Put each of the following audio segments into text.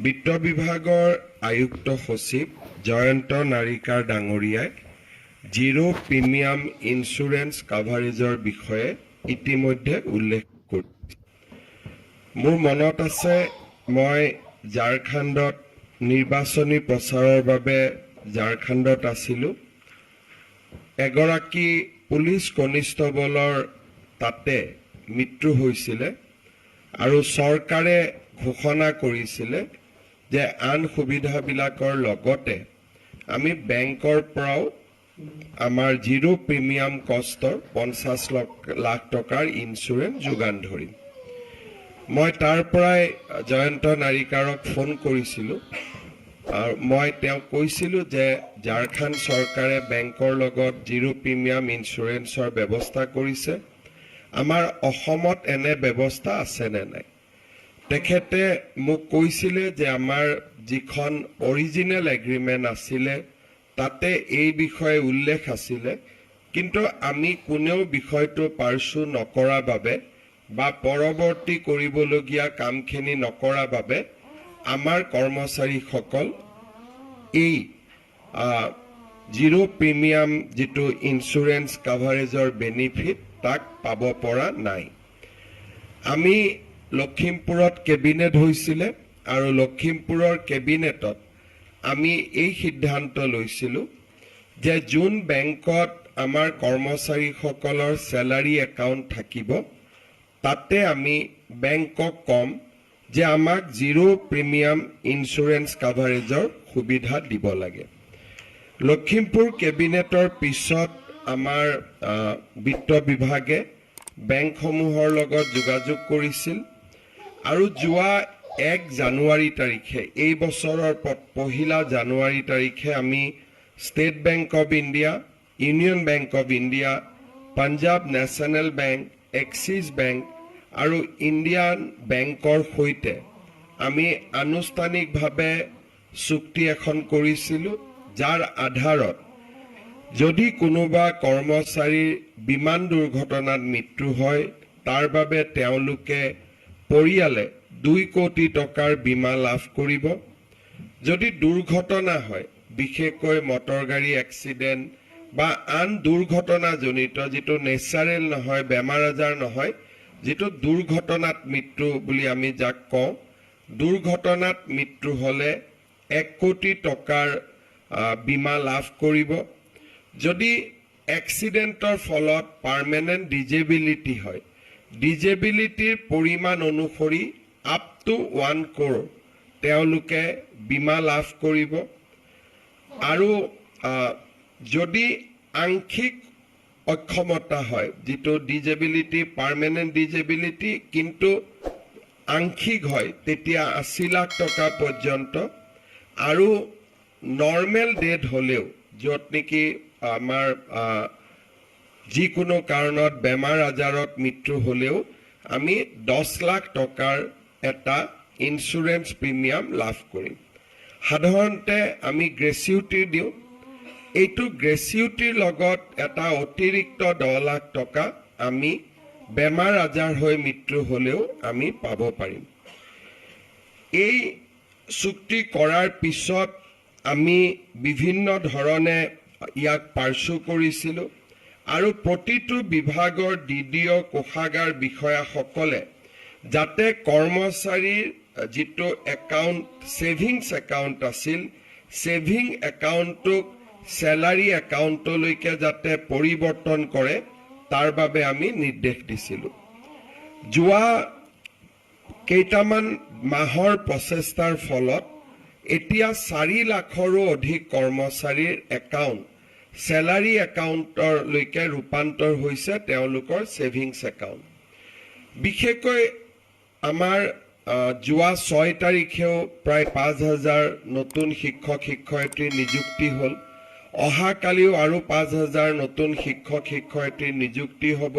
বিত্ত বিভাগৰ আয়ুক্ত সচিব জয়ন্ত নাৰিকাৰ ডাঙৰীয়াই জিৰো প্ৰিমিয়াম ইন্স্যুৰেন্স কাভাৰেজৰ বিষয়ে ইতিমধ্যে উল্লেখ কৰিছে। মোৰ মনত আছে মই ঝাৰখণ্ডত নিৰ্বাচনী প্ৰচাৰৰ বাবে ঝাৰখণ্ডত আছিলোঁ। এগৰাকী পুলিচ কনিষ্টবলৰ তাতে মৃত্যু হৈছিলে আৰু চৰকাৰে ঘোষণা কৰিছিলে যে আন সুবিধাবিলাকৰ লগতে আমি বেংকৰ পৰাও আমাৰ জিৰো প্ৰিমিয়াম কষ্টৰ 50 লাখ টকাৰ ইন্স্যুৰেন্স যোগান ধৰিম। মই তাৰ পৰাই জয়ন্ত নাৰিকাৰক ফোন কৰিছিলোঁ আৰু মই তেওঁক কৈছিলোঁ যে ঝাৰখণ্ড চৰকাৰে বেংকৰ লগত জিৰো প্ৰিমিয়াম ইন্স্যুৰেন্সৰ ব্যৱস্থা কৰিছে, আমাৰ অসমত এনে ব্যৱস্থা আছে নে নাই। তেখেতে মোক কৈছিলে যে আমাৰ যিখন অৰিজিনেল এগ্ৰিমেণ্ট আছিলে তাতে এই বিষয়ে উল্লেখ আছিলে, কিন্তু আমি কোনেও বিষয়টো পাৰ্চু নকৰা বাবে বা পৰৱৰ্তী কৰিবলগীয়া কামখিনি নকৰা বাবে আমাৰ কৰ্মচাৰীসকল এই জিৰো প্ৰিমিয়াম যিটো ইন্স্যুৰেন্স কাভাৰেজৰ বেনিফিট তাক পাব পৰা নাই। আমি লখিমপুৰত কেবিনেট হৈছিলে আৰু লখিমপুৰৰ কেবিনেটত আমি এই সিদ্ধান্ত লৈছিলোঁ যে যোন বেংকত আমাৰ কৰ্মচাৰীসকলৰ চেলাৰী একাউণ্ট থাকিব তাতে আমি বেংকক কম যে আমাক জিৰো প্ৰিমিয়াম ইন্স্যুৰেন্স কাভাৰেজৰ সুবিধা দিব লাগে। লখিমপুৰ কেবিনেটৰ পিছত আমাৰ বিত্ত বিভাগে বেংকসমূহৰ লগত যোগাযোগ কৰিছিল আৰু যোৱা 1 জানুৱাৰী তাৰিখে এই বছৰৰ 1 জানুৱাৰী তাৰিখে আমি state bank of India, union bank of India, Punjab national bank, axis bank আৰু ইণ্ডিয়ান বেংকৰ সৈতে আমি আনুষ্ঠানিকভাৱে চুক্তি এখন কৰিছিলোঁ, যাৰ আধাৰত যদি কোনোবা কৰ্মচাৰীৰ বিমান দুৰ্ঘটনাত মৃত্যু হয় তাৰ বাবে তেওঁলোকে পৰিয়ালে 2 কোটি টকাৰ বীমা লাভ কৰিব। যদি দুৰ্ঘটনা হয়, বিশেষকৈ মটৰ গাড়ী এক্সিডেণ্ট বা আন দুৰ্ঘটনাজনিত যিটো নেচাৰেল নহয়, বেমাৰ আজাৰ নহয়, যিটো দুৰ্ঘটনাত মৃত্যু বুলি আমি যাক কওঁ, দুৰ্ঘটনাত মৃত্যু হ'লে 1 কোটি টকাৰ বীমা লাভ কৰিব। যদি এক্সিডেণ্টৰ ফলত পাৰ্মানেণ্ট ডিজেবিলিটি হয়, ডিজেবিলিটিৰ পৰিমাণ অনুসৰি আপ টু 1 crore তেওঁলোকে বীমা লাভ কৰিব। আৰু যদি আংশিক অক্ষমতা হয়, যিটো ডিজেবিলিটি পাৰ্মানেণ্ট ডিজেবিলিটি কিন্তু আংশিক হয়, তেতিয়া 80 লাখ টকা পৰ্যন্ত। আৰু নৰ্মেল ডেথ হ'লেও য'ত নেকি আমাৰ যিকোনো কাৰণত বেমাৰ আজাৰত মৃত্যু হ'লেও আমি 10 লাখ টকাৰ এটা ইন্স্যুৰেন্স প্ৰিমিয়াম লাভ কৰিম। সাধাৰণতে আমি গ্ৰেচুইটি দিওঁ, এইটো গ্ৰেচুইটিৰ লগত এটা অতিৰিক্ত 10 লাখ টকা আমি বেমাৰ আজাৰ হৈ মৃত্যু হ'লেও আমি পাব পাৰিম। এই চুক্তি কৰাৰ পিছত আমি বিভিন্ন ধৰণে ইয়াক পাৰ্চু কৰিছিলোঁ আৰু প্ৰতিটো বিভাগৰ DDO কোষাগাৰ বিষয়াসকলে যাতে কৰ্মচাৰীৰ যিটো একাউণ্ট ছেভিংছ একাউণ্ট আছিল, ছেভিং একাউণ্টটোক চেলাৰী একাউণ্টলৈকে যাতে পৰিৱৰ্তন কৰে তাৰ বাবে আমি নিৰ্দেশ দিছিলোঁ। যোৱা কেইটামান মাহৰ প্ৰচেষ্টাৰ ফলত এতিয়া 4 লাখৰো অধিক কৰ্মচাৰীৰ একাউণ্ট চেলাৰী একাউণ্টলৈকে ৰূপান্তৰ হৈছে তেওঁলোকৰ ছেভিংছ একাউণ্ট। বিশেষকৈ আমাৰ যোৱা 6 তাৰিখেও প্ৰায় 5,000 নতুন শিক্ষক শিক্ষয়িত্ৰীৰ নিযুক্তি হ'ল। অহাকালিও আৰু 5,000 নতুন শিক্ষক শিক্ষয়িত্ৰীৰ নিযুক্তি হ'ব।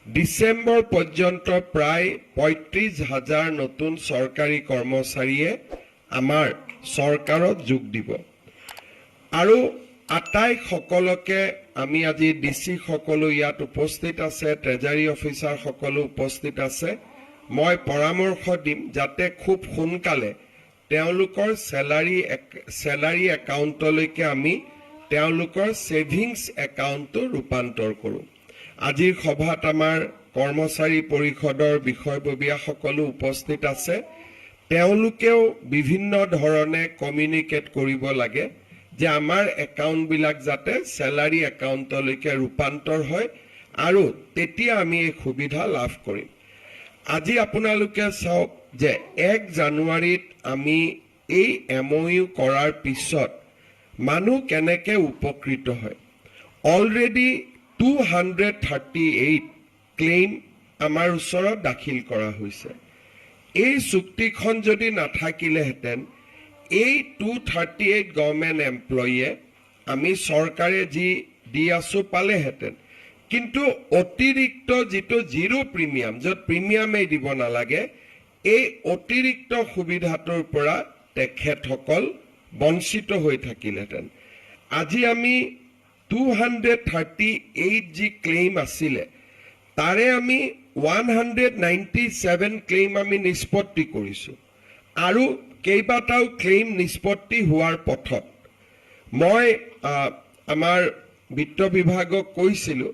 ডিচেম্বৰ পৰ্যন্ত প্ৰায় 35,000 নতুন চৰকাৰী কৰ্মচাৰীয়ে আমাৰ চৰকাৰত যোগ দিব। আৰু আটাইসকলকে আমি আজি DC সকলো ইয়াত উপস্থিত আছে, ট্ৰেজাৰী অফিচাৰ সকলো উপস্থিত আছে। মই পৰামৰ্শ দিম যাতে খুব সোনকালে তেওঁলোকৰ চেলাৰী একাউণ্টলৈকে আমি তেওঁলোকৰ ছেভিংছ একাউণ্টটো ৰূপান্তৰ কৰোঁ। আজিৰ সভাত আমাৰ কৰ্মচাৰী পৰিষদৰ বিষয়ববীয়াসকলো উপস্থিত আছে। তেওঁলোকেও বিভিন্ন ধৰণে কমিউনিকেট কৰিব লাগে যে আমাৰ একাউণ্টবিলাক যাতে চেলাৰী একাউণ্টলৈকে ৰূপান্তৰ হয় আৰু তেতিয়া আমি এই সুবিধা লাভ কৰিম। আজি আপোনালোকে চাওক যে 1 জানুৱাৰীত আমি এই MOU কৰাৰ পিছত মানুহ কেনেকৈ উপকৃত হয়। অলৰেডি 238 ক্লেইম আমাৰ ওচৰত দাখিল কৰা হৈছে। এই চুক্তিখন যদি নাথাকিলেহেঁতেন এই 238 গভৰ্ণমেণ্ট এমপ্লয়ীয়ে আমি চৰকাৰে যি দি আছো পালেহেঁতেন, কিন্তু অতিৰিক্ত যিটো জিৰ' প্ৰিমিয়াম, য'ত প্ৰিমিয়ামেই দিব নালাগে, এই অতিৰিক্ত সুবিধাটোৰ পৰা তেখেতসকল বঞ্চিত হৈ থাকিলেহেঁতেন। আজি আমি 238 যি ক্লেইম আছিলে তাৰে আমি 197 ক্লেইম আমি নিষ্পত্তি কৰিছোঁ আৰু কেইবাটাও ক্লেইম নিষ্পত্তি হোৱাৰ পথত। মই আমাৰ বিত্ত বিভাগক কৈছিলোঁ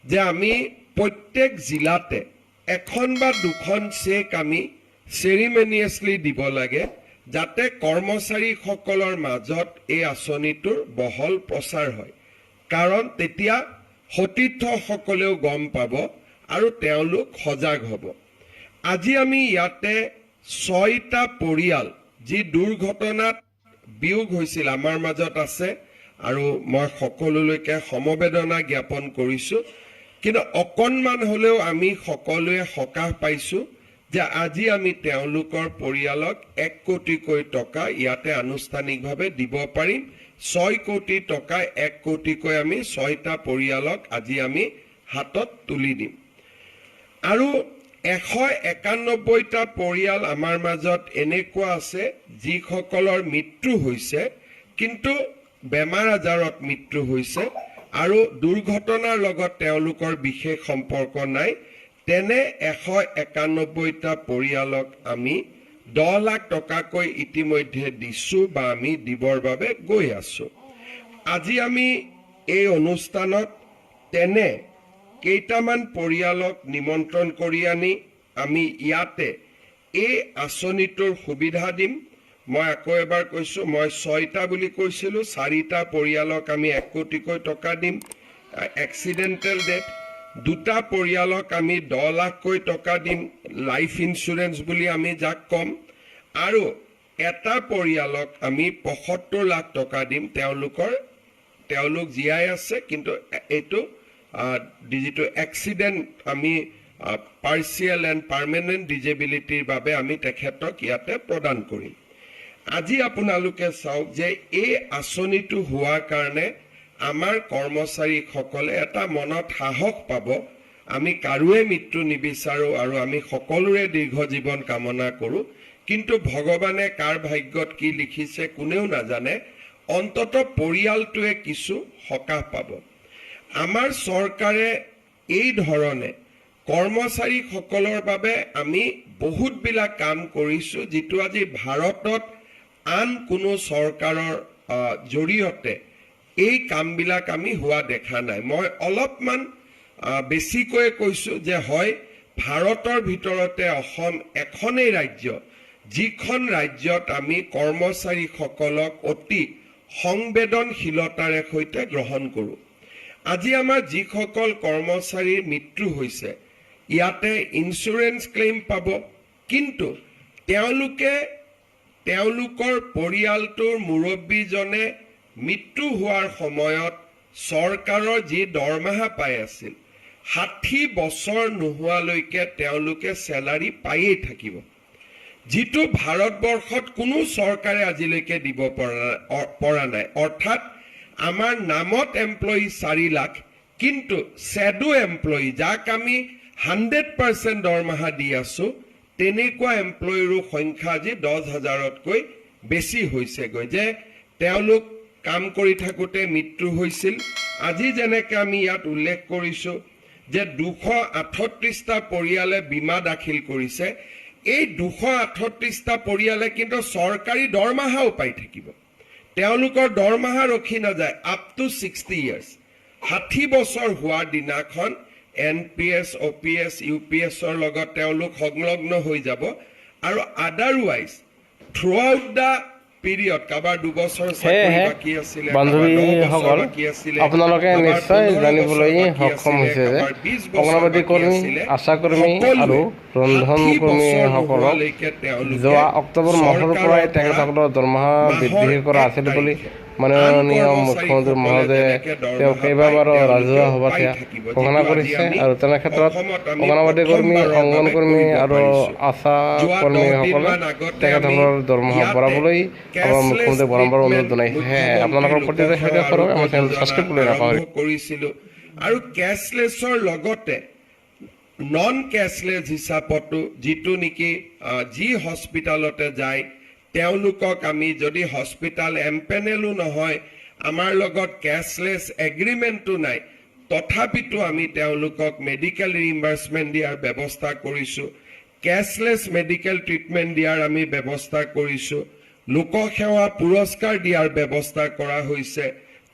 যে আমি প্ৰত্যেক জিলাতে এখন বা দুখন চেক আমি চেৰিমনিয়াছলি দিব লাগে যাতে কৰ্মচাৰীসকলৰ মাজত এই আঁচনিটোৰ বহল প্ৰচাৰ হয়, কাৰণ তেতিয়া সতীৰ্থসকলেও গম পাব আৰু তেওঁলোক সজাগ হ'ব। আজি আমি ইয়াতে 6টা পৰিয়াল যি দুৰ্ঘটনাত বিয়োগ হৈছিল আমাৰ মাজত আছে আৰু মই সকলোলৈকে সমবেদনা জ্ঞাপন কৰিছোঁ। কিন্তু অকণমান হ'লেও আমি সকলোৱে সকাহ পাইছোঁ যে আজি আমি তেওঁলোকৰ পৰিয়ালক 1 কোটিকৈ টকা ইয়াতে আনুষ্ঠানিকভাৱে দিব পাৰিম। 6 কোটি টকা 1 কোটিকৈ আমি 6টা পৰিয়ালক আজি আমি হাতত তুলি দিম। আৰু 191টা পৰিয়াল আমাৰ মাজত এনেকুৱা আছে যিসকলৰ মৃত্যু হৈছে, কিন্তু বেমাৰ আজাৰত মৃত্যু হৈছে আৰু দুৰ্ঘটনাৰ লগত তেওঁলোকৰ বিশেষ সম্পৰ্ক নাই। তেনে 191টা পৰিয়ালক আমি 10 লাখ টকাকৈ ইতিমধ্যে দিছোঁ বা আমি দিবৰ বাবে গৈ আছোঁ। আজি আমি এই অনুষ্ঠানত তেনে কেইটামান পৰিয়ালক নিমন্ত্ৰণ কৰি আনি আমি ইয়াতে এই আঁচনিটোৰ সুবিধা দিম। মই আকৌ এবাৰ কৈছোঁ, মই 6টা বুলি কৈছিলোঁ, 4টা পৰিয়ালক আমি 1 কোটিকৈ টকা দিম এক্সিডেণ্টেল ডেথ, 2টা পৰিয়ালক আমি 10 লাখকৈ টকা দিম লাইফ ইঞ্চুৰেঞ্চ বুলি আমি যাক ক'ম, আৰু এটা পৰিয়ালক আমি 75 লাখ টকা দিম। তেওঁলোক জীয়াই আছে, কিন্তু এইটো যিটো এক্সিডেণ্ট আমি পাৰ্চিয়েল এণ্ড পাৰ্মানেণ্ট ডিজেবিলিটিৰ বাবে আমি তেখেতক ইয়াতে প্ৰদান কৰিম। আজি আপোনালোকে চাওক যে এই আঁচনিটো হোৱাৰ কাৰণে আমাৰ কৰ্মচাৰীসকলে এটা মনত সাহস পাব। আমি কাৰোৱে মৃত্যু নিবিচাৰোঁ আৰু আমি সকলোৰে দীৰ্ঘ জীৱন কামনা কৰোঁ, কিন্তু ভগৱানে কাৰ ভাগ্যত কি লিখিছে কোনেও নাজানে। অন্ততঃ পৰিয়ালটোৱে কিছু সকাহ পাব। আমাৰ চৰকাৰে এই ধৰণে কৰ্মচাৰীসকলৰ বাবে আমি বহুতবিলাক কাম কৰিছোঁ, যিটো আজি ভাৰতত আন কোনো চৰকাৰৰ জৰিয়তে এই কামবিলাক আমি হোৱা দেখা নাই। মই অলপমান বেছিকৈ কৈছোঁ যে হয়, ভাৰতৰ ভিতৰতে অসম এখনেই ৰাজ্য যিখন ৰাজ্যত আমি কৰ্মচাৰীসকলক অতি সংবেদনশীলতাৰে সৈতে গ্ৰহণ কৰোঁ। আজি আমাৰ যিসকল কৰ্মচাৰীৰ মৃত্যু হৈছে ইয়াতে ইঞ্চুৰেঞ্চ ক্লেইম পাব, কিন্তু তেওঁলোকৰ পৰিয়ালটোৰ মুৰব্বীজনে মৃত্যু হোৱাৰ সময়ত চৰকাৰৰ যি দৰমহা পাই আছিল 60 বছৰ নোহোৱালৈকে তেওঁলোকে চেলাৰী পায়েই থাকিব, যিটো ভাৰতবৰ্ষত কোনো চৰকাৰে আজিলৈকে দিব পৰা নাই। অৰ্থাৎ আমাৰ নামত এমপ্লয়ী 4 লাখ, কিন্তু শ্যাডো এমপ্লয়ী যাক আমি 100% দৰমহা দি আছোঁ, তেনেকুৱা এমপ্লয়ীৰো সংখ্যা আজি 10,000তকৈ বেছি হৈছেগৈ। যে তেওঁলোক কাম কৰি থাকোঁতে মৃত্যু হৈছিল। আজি যেনেকৈ আমি ইয়াত উল্লেখ কৰিছোঁ যে 238টা পৰিয়ালে বীমা দাখিল কৰিছে, এই 238টা পৰিয়ালে কিন্তু চৰকাৰী দৰমহাও পাই থাকিব তেওঁলোকৰ দৰমহা ৰখি নাযায় আপ টু 60 ইয়াৰ্ছ 60 বছৰ হোৱাৰ দিনাখন NPS OPS UPS ৰ লগত তেওঁলোক সংলগ্ন হৈ যাব আৰু আদাৰৱাইজ থ্ৰু আউট দা পিৰিয়ড কাবাৰ 2 বছৰ চাকৰি বাকি আছিল বান্ধৱীসকল আপোনালোকে নিশ্চয় জানিবলৈ সক্ষম হৈছে যে অংগনবাদী কৰ্মী আশা কৰ্মী আৰু ৰন্ধন কৰ্মীসকলক যোৱা অক্টোবৰ মাহৰ পৰাই তেখেতসকলৰ দৰমহা বৃদ্ধি কৰা আছিল বুলি মাননীয় মুখ্যমন্ত্ৰী মহোদয়ে তেওঁ কেইবাবাৰো ৰাজহুৱা সভাত ঘোষণা কৰিছে আৰু তেনে ক্ষেত্ৰত অংগনবাদী কৰ্মী অংগন কৰ্মী আৰু আশা কৰ্মীসকলে তেখেতসকলৰ দৰমহা বঢ়াবলৈ আমাৰ মুখ্যমন্ত্ৰী বাৰম্বাৰ অনুৰোধ জনাইছে সেয়েহে আপোনালোকৰ প্ৰতি কৰক আমাৰ চেনেল ছাবস্ক্ৰাইব কৰি নাপাহৰিব কৰিছিলোঁ আৰু কেছলেছৰ লগতে নন কেছলেছ হিচাপতো যিটো নেকি যি হস্পিটালতে যায় তেওঁলোকক আমি যদি হস্পিটাল এমপেনেলো নহয় আমাৰ লগত কেছলেছ এগ্ৰিমেণ্টটো নাই তথাপিতো আমি তেওঁলোকক মেডিকেল ৰিইম্বাৰ্সমেণ্ট দিয়াৰ ব্যৱস্থা কৰিছোঁ কেছলেছ মেডিকেল ট্ৰিটমেণ্ট দিয়াৰ আমি ব্যৱস্থা কৰিছোঁ লোকসেৱা পুৰস্কাৰ দিয়াৰ ব্যৱস্থা কৰা হৈছে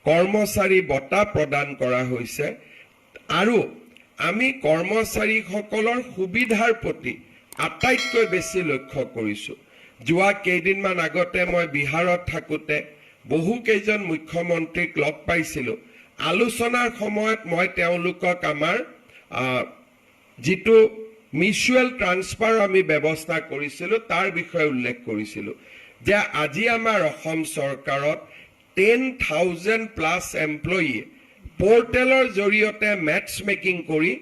কৰ্মচাৰী বঁটা প্ৰদান কৰা হৈছে আৰু আমি কৰ্মচাৰীসকলৰ সুবিধাৰ প্ৰতি আটাইতকৈ বেছি লক্ষ্য কৰিছোঁ যোৱা কেইদিনমান আগতে মই বিহাৰত থাকোঁতে বহু কেইজন মুখ্যমন্ত্ৰীক লগ পাইছিলোঁ আলোচনাৰ সময়ত মই তেওঁলোকক আমাৰ যিটো মিউচুৱেল ট্ৰান্সফাৰ আমি ব্যৱস্থা কৰিছিলোঁ তাৰ বিষয়ে উল্লেখ কৰিছিলোঁ যে আজি আমাৰ অসম চৰকাৰত 10,000 প্লাছ এমপ্লয়ীয়ে পোৰ্টেলৰ জৰিয়তে মেটছ মেকিং কৰি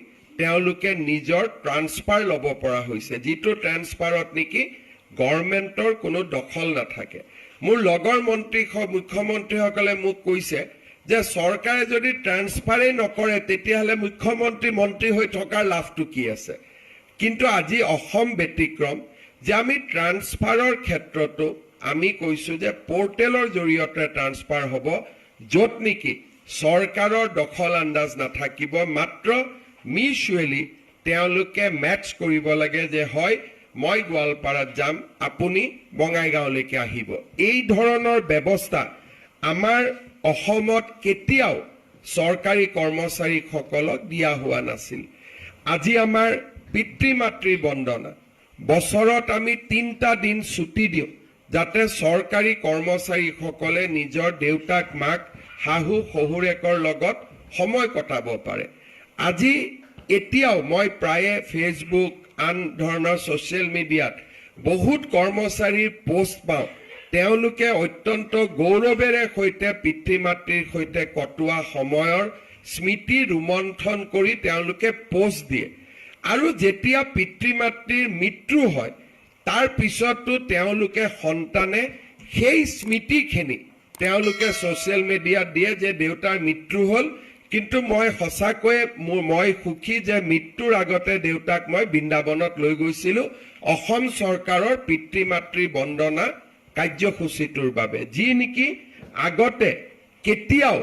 তেওঁলোকে নিজৰ ট্ৰান্সফাৰ ল'ব পৰা হৈছে যিটো ট্ৰান্সফাৰত নেকি গভৰ্ণমেণ্টৰ কোনো দখল নাথাকে মোৰ লগৰ মুখ্যমন্ত্ৰীসকলে মোক কৈছে যে চৰকাৰে যদি ট্ৰান্সফাৰেই নকৰে তেতিয়াহ'লে মুখ্যমন্ত্ৰী মন্ত্ৰী হৈ থকাৰ লাভটো কি আছে কিন্তু আজি অসম ব্যতিক্ৰম যে আমি ট্ৰান্সফাৰৰ ক্ষেত্ৰতো আমি কৈছোঁ যে পোৰ্টেলৰ জৰিয়তে ট্ৰান্সফাৰ হ'ব য'ত নেকি চৰকাৰৰ দখল আন্দাজ নাথাকিব মাত্ৰ মিউচুৱেলি তেওঁলোকে মেটছ কৰিব লাগে যে হয় মই গোৱালপাৰাত যাম আপুনি বঙাইগাঁওলৈকে আহিব এই ধৰণৰ ব্যৱস্থা আমাৰ অসমত কেতিয়াও চৰকাৰী কৰ্মচাৰীসকলক দিয়া হোৱা নাছিল আজি আমাৰ পিতৃ মাতৃ বন্দনা বছৰত আমি 3টা দিন ছুটি দিওঁ যাতে চৰকাৰী কৰ্মচাৰীসকলে নিজৰ দেউতাক মাক শাহু শহুৰেকৰ লগত সময় কটাব পাৰে আজি এতিয়াও মই প্ৰায়ে ফেচবুক আন ধৰণৰ ছ'চিয়েল মিডিয়াত বহুত কৰ্মচাৰীৰ পোষ্ট পাওঁ তেওঁলোকে অত্যন্ত গৌৰৱেৰে সৈতে পিতৃ মাতৃৰ সৈতে কটোৱা সময়ৰ স্মৃতি ৰোমন্থন কৰি তেওঁলোকে পোষ্ট দিয়ে আৰু যেতিয়া পিতৃ মাতৃৰ মৃত্যু হয় তাৰ পিছতো তেওঁলোকে সন্তানে সেই স্মৃতিখিনি তেওঁলোকে ছ'চিয়েল মিডিয়াত দিয়ে যে দেউতাৰ মৃত্যু হ'ল কিন্তু মই সঁচাকৈয়ে মই সুখী যে মৃত্যুৰ আগতে দেউতাক মই বৃন্দাবনত লৈ গৈছিলোঁ অসম চৰকাৰৰ পিতৃ মাতৃ বন্দনা কাৰ্যসূচীটোৰ বাবে যি নেকি আগতে কেতিয়াও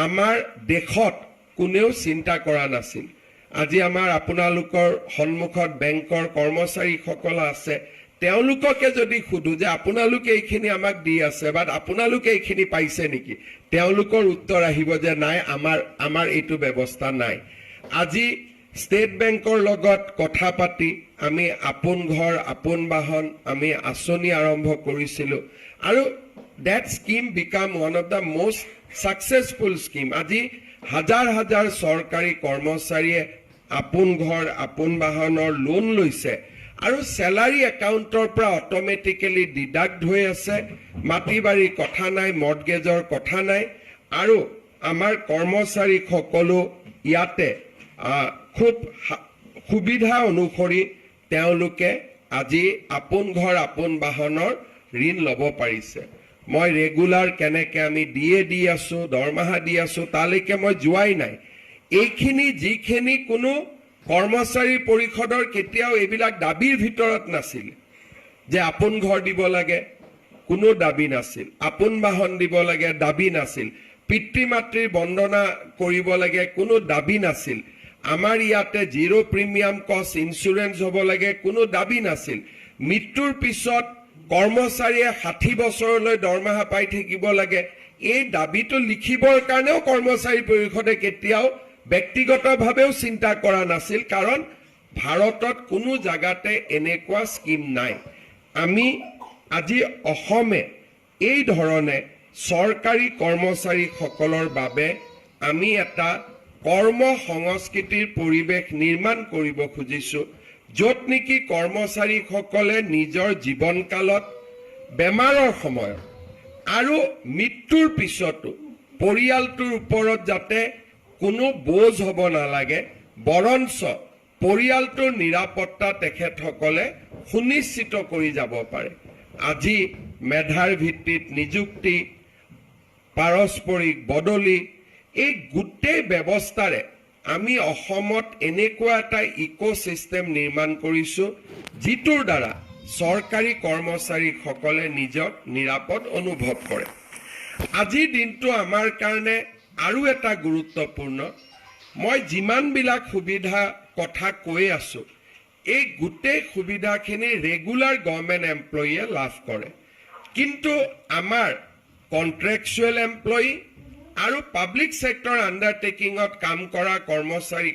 আমাৰ দেশত কোনেও চিন্তা কৰা নাছিল আজি আমাৰ আপোনালোকৰ সন্মুখত বেংকৰ কৰ্মচাৰীসকল আছে তেওঁলোককে যদি সুধো যে আপোনালোকে এইখিনি আমাক দি আছে বা আপোনালোকে এইখিনি পাইছে নেকি তেওঁলোকৰ উত্তৰ আহিব যে নাই আমাৰ এইটো ব্যৱস্থা নাই আজি ষ্টেট বেংকৰ লগত কথা পাতি আমি আপোন ঘৰ আপোন বাহন আমি আঁচনি আৰম্ভ কৰিছিলোঁ আৰু that scheme become one of the most successful scheme আজি হাজাৰ হাজাৰ চৰকাৰী কৰ্মচাৰীয়ে আপোন ঘৰ আপোন বাহনৰ লোন লৈছে আৰু স্যালাৰি একাউণ্টৰ পৰা অটোমেটিক্যালি ডিডাক্ট হৈ আছে মাটি বাৰী কথা নাই মৰ্টগেজৰ কথা নাই আৰু আমাৰ কৰ্মচাৰী সকলো ইয়াতে খুব সুবিধা অনুসৰি তেওঁলোকে আজি আপোন ঘৰ আপোন বাহনৰ ঋণ ল'ব পাৰিছে মই ৰেগুলাৰ কেনেকৈ আমি দি আছোঁ দৰমহা দি আছোঁ তালৈকে মই যোৱাই নাই এইখিনি যিখিনি কোনো কৰ্মচাৰী পৰিষদৰ কেতিয়াও এইবিলাক দাবীৰ ভিতৰত নাছিল যে আপোন ঘৰ দিব লাগে কোনো দাবী নাছিল আপোন বাহন দিব লাগে দাবী নাছিল পিতৃ মাতৃৰ বন্দনা কৰিব লাগে কোনো দাবী নাছিল আমাৰ ইয়াতে জিৰ' প্ৰিমিয়াম কষ্ট ইঞ্চুৰেঞ্চ হ'ব লাগে কোনো দাবী নাছিল মৃত্যুৰ পিছত কৰ্মচাৰীয়ে 60 বছৰলৈ দৰমহা পাই থাকিব লাগে, এই দাবীটো লিখিবৰ কাৰণেও কৰ্মচাৰী পৰিষদে কেতিয়াও ব্যক্তিগতভাৱেও চিন্তা কৰা নাছিল, কাৰণ ভাৰতত কোনো জাগাতে এনেকুৱা স্কিম নাই। আমি আজি অসমে এই ধৰণে চৰকাৰী কৰ্মচাৰীসকলৰ বাবে আমি এটা কৰ্ম সংস্কৃতিৰ পৰিৱেশ নিৰ্মাণ কৰিব খুজিছো, য'ত নেকি কৰ্মচাৰীসকলে নিজৰ জীৱনকালত বেমাৰৰ সময়ত আৰু মৃত্যুৰ পিছতো পৰিয়ালটোৰ ওপৰত যাতে কোনো বোজ হ'ব নালাগে, বৰঞ্চ পৰিয়ালটোৰ নিৰাপত্তা তেখেতসকলে সুনিশ্চিত কৰি যাব পাৰে। আজি মেধাৰ ভিত্তিত নিযুক্তি, পাৰস্পৰিক বদলি, এই গোটেই ব্যৱস্থাৰে আমি অসমত এনেকুৱা এটা ইক'চিষ্টেম নিৰ্মাণ কৰিছো, যিটোৰ দ্বাৰা চৰকাৰী কৰ্মচাৰীসকলে নিজক নিৰাপদ অনুভৱ কৰে। আজিৰ দিনটো আমাৰ কাৰণে আৰু এটা গুৰুত্বপূৰ্ণ। মই যিমানবিলাক সুবিধা কথা কৈ আছো, এই গোটেই সুবিধাখিনি ৰেগুলাৰ গভৰ্ণমেণ্ট এমপ্লয়ীয়ে লাভ কৰে, কিন্তু আমাৰ কণ্ট্ৰেকচুৱেল এমপ্লয়ী আৰু পাব্লিক ছেক্টৰ আণ্ডাৰটেকিঙত কাম কৰা কৰ্মচাৰী